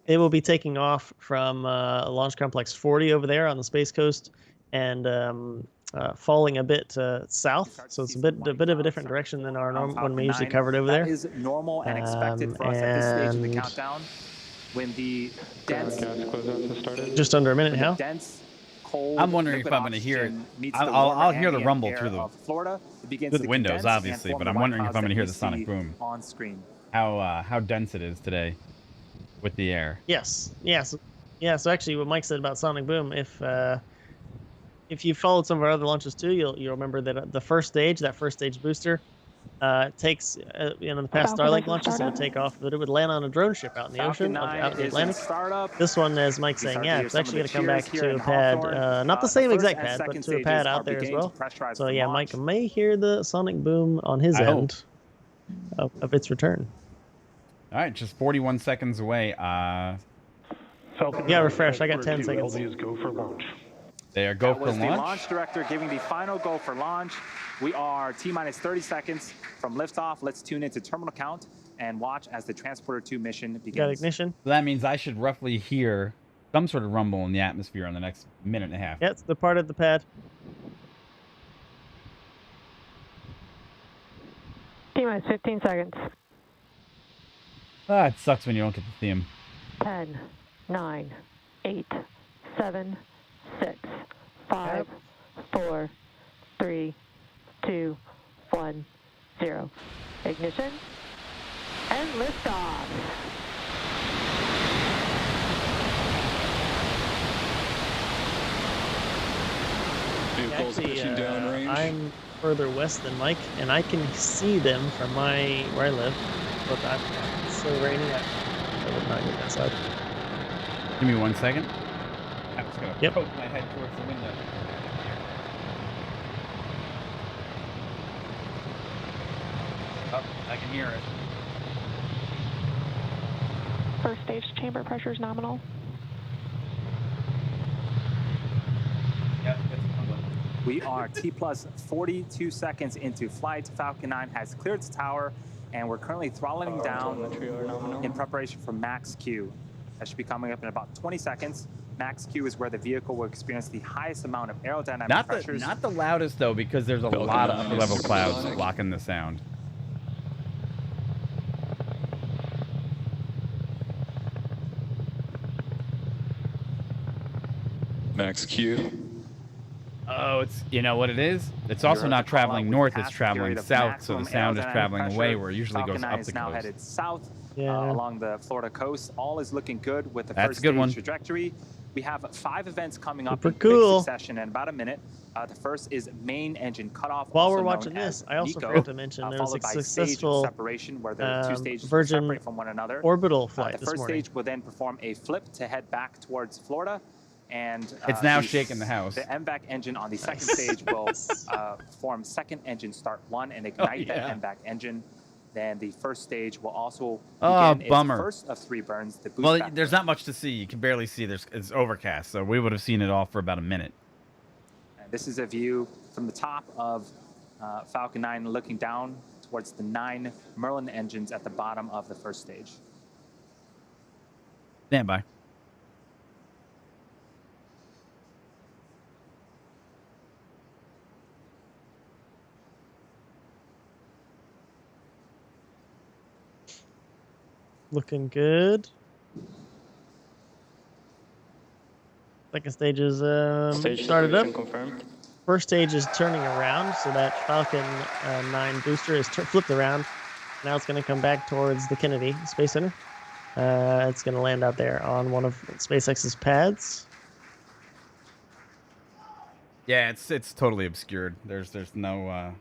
It will be taking off from Launch Complex 40 over there on the Space Coast, and falling a bit south. So it's a bit of a different direction than our one we usually covered over there. That is normal and expected for us at this stage of the countdown. When the dense, just under a minute now. Dense, cold, I'm wondering if I'm going to hear it. I'll hear the rumble through the windows, obviously, but I'm wondering if I'm going to hear the sonic boom on screen. How dense it is today with the air. Yes. So actually, what Mike said about sonic boom, if you followed some of our other launches too, you'll remember that the first stage, that first stage booster, takes the past Starlink launches, it would take off, but it would land on a drone ship out in the ocean, out in the Atlantic. This one, as Mike's saying, yeah, it's actually going to come back to a pad, not the same exact pad, but to a pad out there as well. So yeah, Mike may hear the sonic boom on his end of its return. All right, just 41 seconds away. Yeah, refresh. I got 10 seconds. Go for launch. They are go for launch. The launch director giving the final go for launch. We are T-minus 30 seconds from liftoff. Let's tune into terminal count and watch as the Transporter 2 mission begins. Got ignition. So that means I should roughly hear some sort of rumble in the atmosphere in the next minute and a half. Yeah, it's the part of the pad. T-minus 15 seconds. Ah, it sucks when you don't get to see him. 10, 9, 8, 7, 6, 5, 4, 3, 2, 1, 0. Ignition and liftoff. Actually, I'm further west than Mike, and I can see them from where I live. But it's so rainy, I would not get outside. Give me 1 second. I'm just gonna Yep. poke my head towards the window. Oh, I can hear it. First stage chamber pressure is nominal. Yep, it's rumbling. We are T plus 42 seconds into flight. Falcon 9 has cleared its tower, and we're currently throttling down in preparation for max Q. That should be coming up in about 20 seconds. Max Q is where the vehicle will experience the highest amount of aerodynamic pressures. Not the loudest, though, because there's a lot of upper-level clouds blocking the sound. Max Q. Oh, it's, you know what it is? It's also not traveling north, it's traveling south, so the sound is traveling away where it usually goes up the now coast. headed south along the Florida coast. All is looking good with the That's first a good one. stage trajectory. We have 5 events coming up Super in cool. quick succession in about a minute. The first is main engine cutoff. While also we're known watching as this, I also NICO, forgot to mention there was followed a by stage successful separation where the two stages Virgin separate from one another. orbital flight The this first morning. stage will then perform a flip to head back towards Florida. And It's now shaking the house. The MVAC engine on the second stage will form second engine start 1 and ignite that MVAC engine. Then the first stage will also begin its bummer. first of 3 burns. The boost Well, back there's burn. not much to see. You can barely see. It's overcast, so we would have seen it all for about a minute. And this is a view from the top of Falcon 9 looking down towards the 9 Merlin engines at the bottom of the first stage. Stand by. Looking good. Second stage is started up. Confirmed. First stage is turning around, so that Falcon 9 booster is flipped around. Now it's going to come back towards the Kennedy Space Center. It's going to land out there on one of SpaceX's pads. Yeah, it's totally obscured. There's no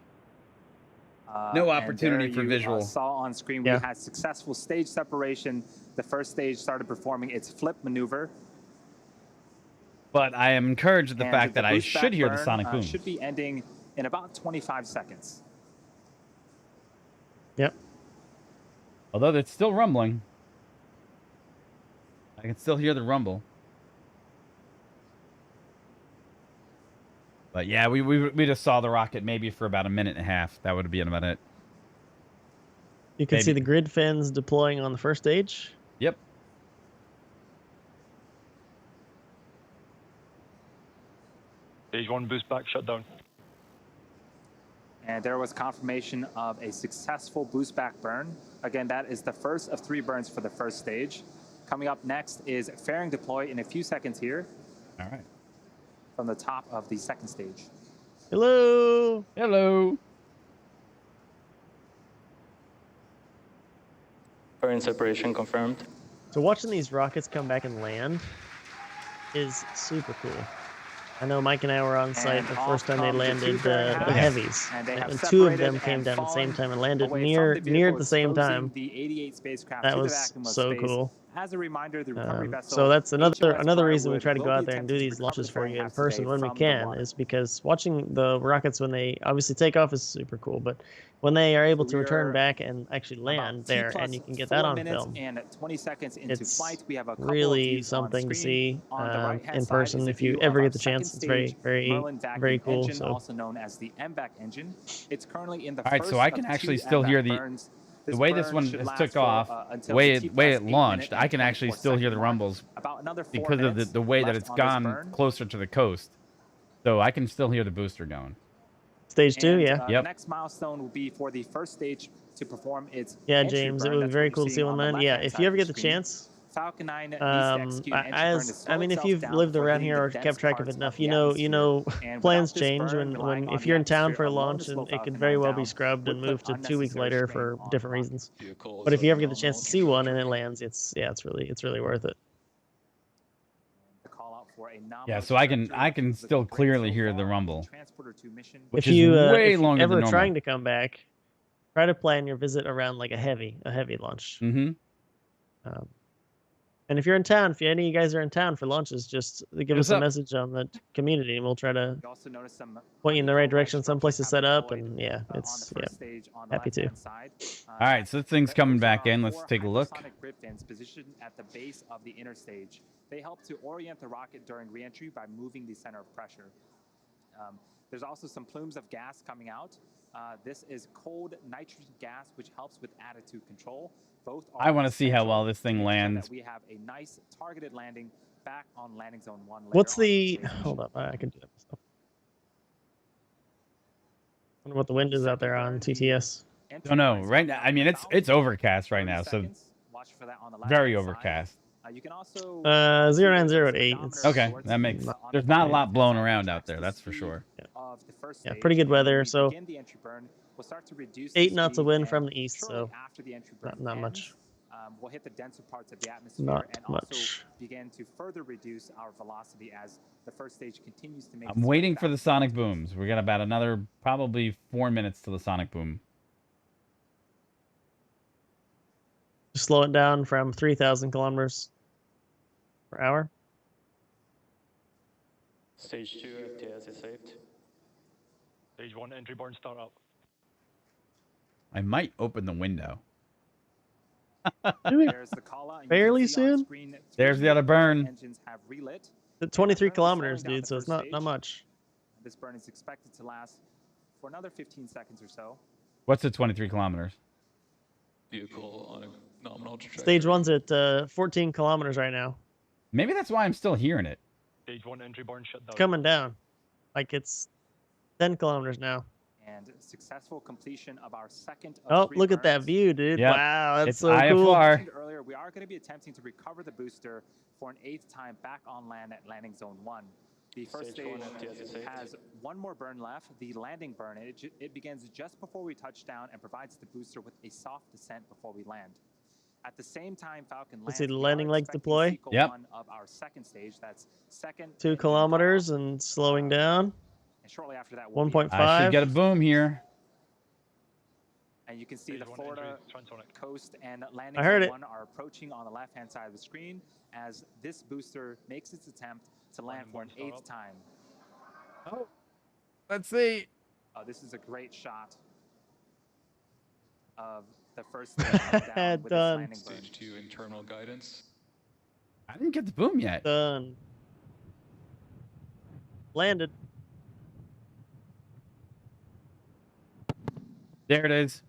And opportunity there for you, visual. Saw on screen we had successful stage separation. The first stage started performing its flip maneuver. But I am encouraged at the fact that I boost should back hear the burn, sonic boom. Should be ending in about 25 seconds. Yep. Although it's still rumbling. I can still hear the rumble. But yeah, we just saw the rocket maybe for about a minute and a half. That would be about it. You can see Maybe. the grid fins deploying on the first stage. Yep. Stage 1 boost back shutdown. And there was confirmation of a successful boost back burn. Again, that is the first of 3 burns for the first stage. Coming up next is fairing deploy in a few seconds here. All right. From the top of the second stage. Hello. Hello. Burn separation confirmed. So watching these rockets come back and land is super cool. I know Mike and I were on site And the off first time they come the landed 2 burn the halves, heavies, and they have and 2 of them separated came and down at the same fallen time and landed away near from the near vehicle, at the same exposing time. The 88 spacecraft That to the was vacuum of so space. cool. As a reminder, the recovery vessel So that's another HOS reason we Briarwood try to go will out be there and do attempting to these recover launches the for fairing you in halves person today when we from the can, water. is because watching the rockets when they obviously take off is super cool, but when they are able to return back and actually land there and you can get that on film, and 20 seconds into it's flight, we have a couple of really views on something to screen. see On the right-hand in side person is a if you view ever of get our the second chance. It's stage very Merlin vacuum very cool. engine, So also known as the MVAC engine. It's currently in the All right, first so I can of actually 2 still hear MVAC the burns. the This way this burn one should has last took for, off, until way the it way it T+8 launched. minute I can and actually 24 still hear second the mark. rumbles About another 4 because of minutes the way that left it's on this gone burn. closer to the coast. So I can still hear the booster going. stage 2, And, yeah. The Yep. next milestone will be for the first stage to perform its Yeah, entry James, it burn. would be That's very what cool you're to see seeing one on the land. Yeah, left-hand if side you of ever the get the screen. chance, Falcon 9 needs to execute an entry burn to slow I mean, if itself you've down lived before around hitting here the or dense kept track of it parts enough, the you know, atmosphere. And plans without this change burn, relying on if the you're in town atmosphere for a alone to launch, slow and it could Falcon very 9 well be down scrubbed and would put moved to 2 weeks unnecessary later strain for on different the rocket. reasons. Vehicles But if you ever get the nominal chance to see one and it trajectory. lands, it's really worth it. The call out for a nominal Yeah, so I can trajectory is still looking great clearly so hear far the on rumble, Transporter 2 mission. which If is you way if longer you're than ever normal. trying to come back, try to plan your visit around like a heavy launch. Mm-hmm. And if you're in town, if any of you guys are in town for launches, just give us us a up. message on the community, and we'll try to You also notice some point you in the right honeycomb-like direction, some place to structures set have up, deployed, and yeah, on it's the first stage on the happy to. left-hand side. All right, so this thing's coming back in. Let's 4 take a look. hypersonic grid fins positioned at the base of the inner stage. They help to orient the rocket during reentry by moving the center of pressure. There's also some plumes of gas coming out. This is cold nitrogen gas, which helps with attitude control. Both are I want to see how essential well this to thing make sure that lands. we have a nice targeted landing back on landing zone 1 later What's on in the today's hold mission. up? I can do that myself. Wonder what the wind is out there on TTS. Don't know. Right now, I mean, it's overcast right now, so very overcast. You can also 090 at 8. It's Okay, that makes. There's not a lot blowing around out there, that's for sure. Yeah, pretty good weather. So we'll start to reduce 8 the knots of speed, wind and from the east, shortly so after the entry burn not ends, much. We'll hit the denser parts of the atmosphere Not and also much. begin to further reduce our velocity as the first stage continues to make I'm its way waiting for back. the sonic booms. We got about another probably 4 minutes to the sonic boom. Just slow it down from 3,000 kilometers per hour. Stage 2 FTS is saved. Stage 1 entry burn start up. I might open the window. There's the call out, and you can Fairly see on soon. screen There's the 3 other burn. engines have relit. At 23 Currently slowing kilometers, down the dude. So it's first not stage. much. This burn is expected to last for another 15 seconds or so. What's the 23 kilometers? Vehicle on a nominal trajectory. Stage 1's at 14 kilometers right now. Maybe that's why I'm still hearing it. Stage 1 entry burn shut down. It's coming down. Like it's 10 kilometers now. And successful completion of our second of Oh, 3 look at that burns. view, dude. Yep. Wow, that's It's so cool. As I IFR. mentioned earlier, we are going to be attempting to recover the booster for an 8th time back on land at landing zone 1. The first Stage 1 stage FTS is saved. has one more burn left, the landing burn. It begins just before we touch down and provides the booster with a soft descent before we land. At the same time, Falcon lands. Let's see the we are landing legs expecting deploy. sequel Yep. 1 of our second stage. That's second 2 engine kilometers cutoff. and slowing down. And shortly after that, we'll be 1.5. I should get a boom here. And you can see the Stage 1 Florida entry transonic. coast and landing I heard zone it. 1 are approaching on the left-hand side of the screen as this booster makes its attempt to land for an 8th time. Oh, let's see. This is a great shot of the first stage down with its Done. landing burn. Stage 2 internal guidance. I didn't get the boom yet. Done. Landed. There it is.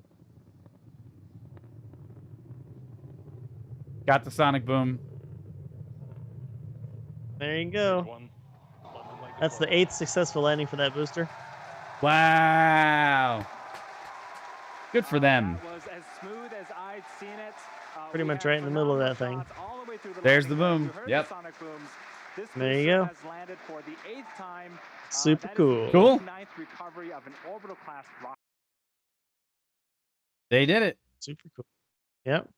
Got the sonic boom. There you Stage go. 1. Landing like That's the 8th successful landing for that booster. Wow. Good for them. That was as smooth as I'd seen it. Pretty We much had right in the middle of that phenomenal thing. shots all the way through the There's the landing. boom. You heard Yep. the sonic booms. This There you booster go. has landed for the 8th time. Super That is cool. the Cool. 9th recovery of an orbital class rocket. They did it. Super cool. Yep.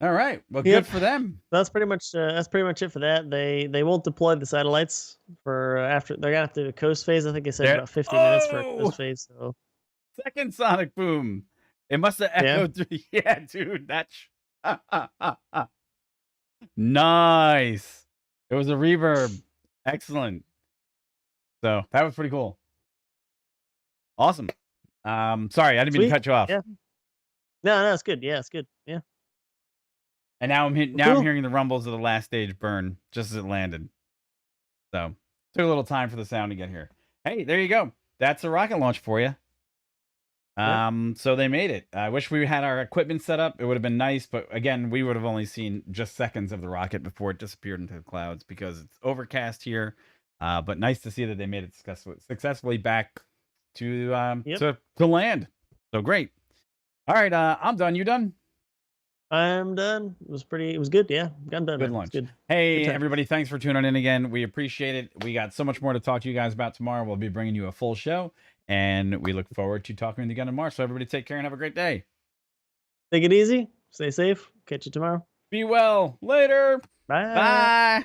All right. Well, Yep. good for them. That's pretty much it for that. They won't deploy the satellites for after. They're gonna have to do a coast phase. I think they said There- about 15 minutes for a Oh! coast phase. So Second sonic boom. It must have echoed through. Yeah, dude. That's nice. It was a reverb. Excellent. So that was pretty cool. Awesome. Sorry, I didn't mean to Sweet. cut you off. Yeah. No, it's good. Yeah, it's good. Yeah. And now I'm Cool. hearing the rumbles of the last stage burn just as it landed. So took a little time for the sound to get here. Hey, there you go. That's a rocket launch for you. So they made it. I wish we had our equipment set up. It would have been nice, but again, we would have only seen just seconds of the rocket before it disappeared into the clouds because it's overcast here. But nice to see that they made it successfully back to to land. So great. All right, I'm done. You done? I'm done. It was good. Yeah, I'm done. Good man. lunch. It's good. Hey, Good time. everybody, thanks for tuning in again. We appreciate it. We got so much more to talk to you guys about tomorrow. We'll be bringing you a full show, and we look forward to talking with you again tomorrow. So everybody take care and have a great day. Take it easy. Stay safe. Catch you tomorrow. Be well. Later. Bye. Bye.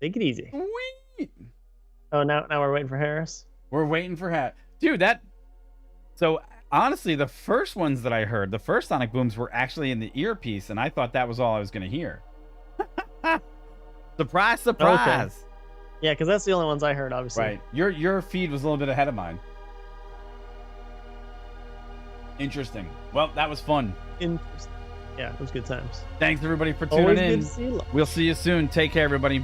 Take it easy. Whee! Oh, now we're waiting for Harris. We're waiting for dude. So honestly, the first ones that I heard, the first sonic booms were actually in the earpiece, and I thought that was all I was going to hear. Surprise, surprise. Okay. Yeah, because that's the only ones I heard, obviously. Right. Your feed was a little bit ahead of mine. Interesting. Well, that was fun. Interesting. Yeah, it was good times. Thanks everybody for tuning Always in. good to see you. We'll see you soon. Take care, everybody.